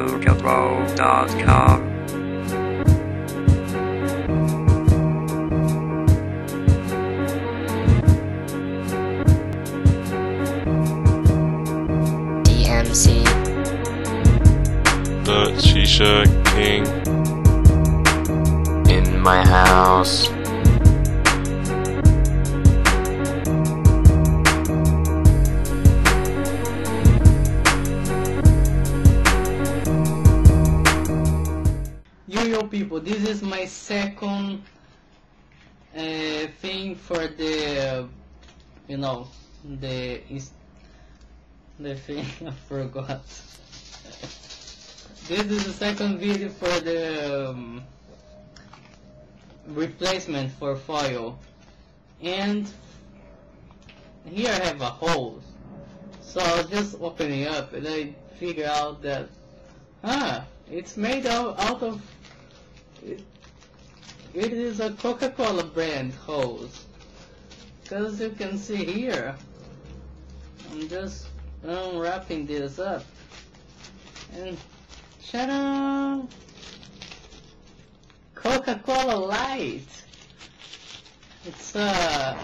dmcwebd.com. DMC, the Shisha King. in my house. Yo people, this is my second thing for the the thing I forgot. This is the second video for the replacement for foil, and here I have a hole. So I was just opening up and I figure out that it's made out of it is a Coca-Cola brand hose, because you can see here I'm just unwrapping this up and ta-da! Coca-Cola Light. It's and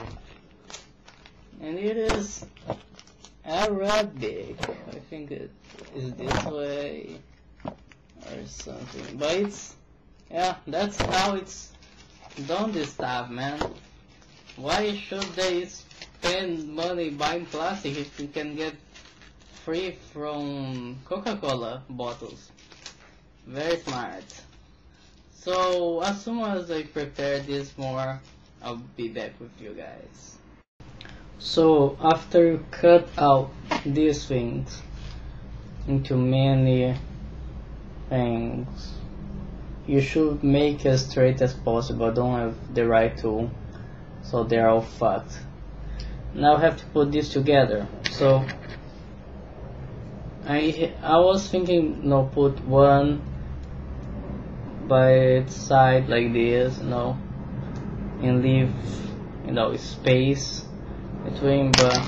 it is Arabic. I think it is this way or something, but it's that's how it's done, this stuff, man. Why should they spend money buying plastic if you can get free from Coca-Cola bottles? Very smart. So as soon as I prepare this more, I'll be back with you guys. So after you cut out these things into many things, you should make as straight as possible. I don't have the right tool, so they're all fucked. Now I have to put this together. So I was thinking, put one by its side like this, and leave space between, but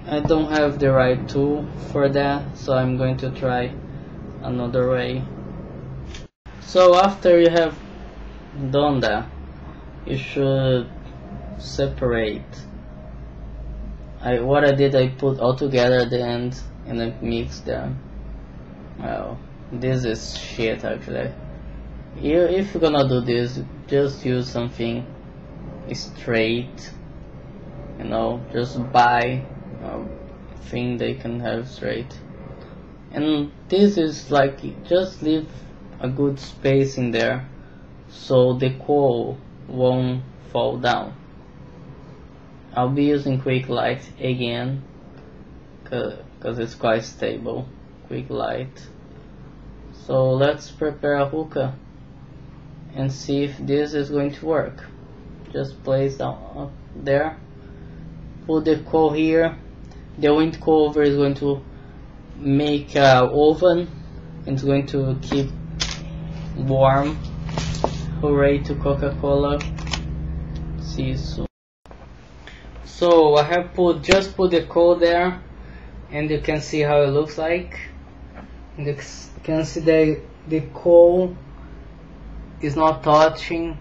I don't have the right tool for that, so I'm going to try another way. So after you have done that, you should separate. What I did, I put all together at the end and I mixed them. Well, this is shit actually. If you're gonna do this, just use something straight. Just buy a thing they can have straight. And this is like, just leave a good space in there so the coal won't fall down. I'll be using quick light again because it's quite stable. Quick light. So let's prepare a hookah and see if this is going to work. Just place down up there, put the coal here. The wind cover is going to make an oven. It's going to keep warm. Hooray to Coca-Cola. See you soon. So I have just put the coal there, and you can see how it looks like. You can see the coal is not touching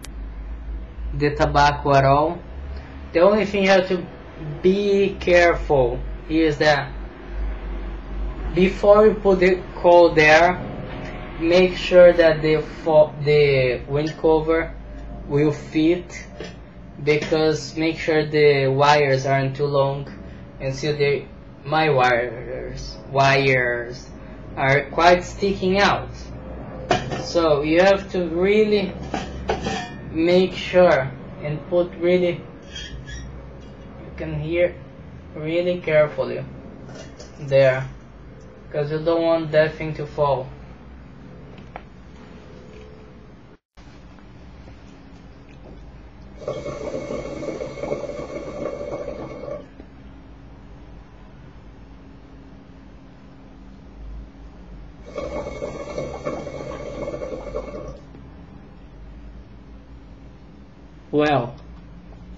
the tobacco at all. The only thing you have to be careful is that before you put the coal there, make sure that the wind cover will fit, because make sure the wires aren't too long, and see my wires are quite sticking out. So you have to really make sure and put you can hear really carefully there, because you don't want that thing to fall. Well,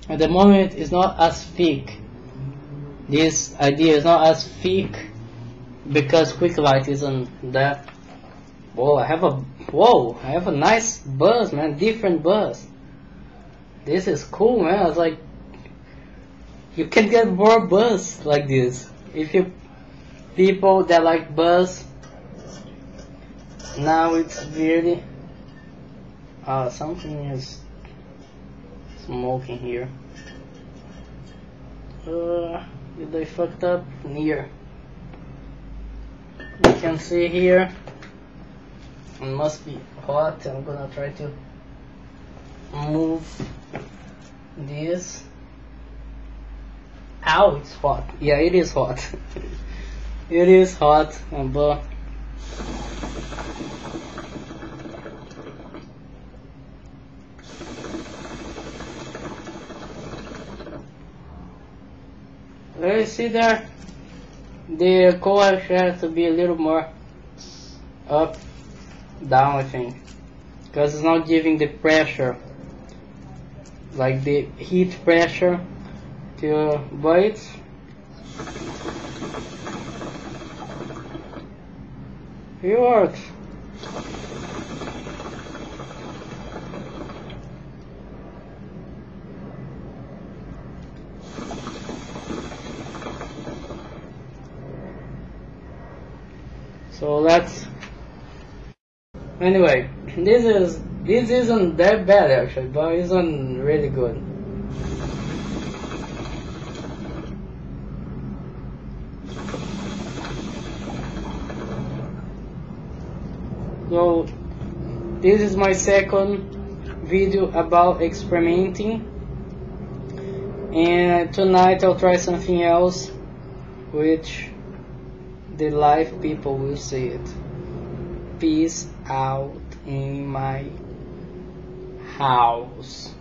at the moment it's not as thick. This idea is not as thick because quick light isn't that. Whoa, I have a nice buzz, man, different buzz. This is cool, man. It's like you can get more buzz like this if you people that like buzz. Now it's really something is smoking here. Did I fucked up here? You can see here it must be hot. I'm gonna try to move this. Ow, it's hot. Yeah, it is hot. It is hot, but you see there, the coil has to be a little more up, down, I think, because it's not giving the pressure, like the heat pressure to, but it's it works. So let's. Anyway, this isn't that bad actually, but it's not really good. So this is my second video about experimenting, and tonight I'll try something else which the live people will see it. Peace out in my house.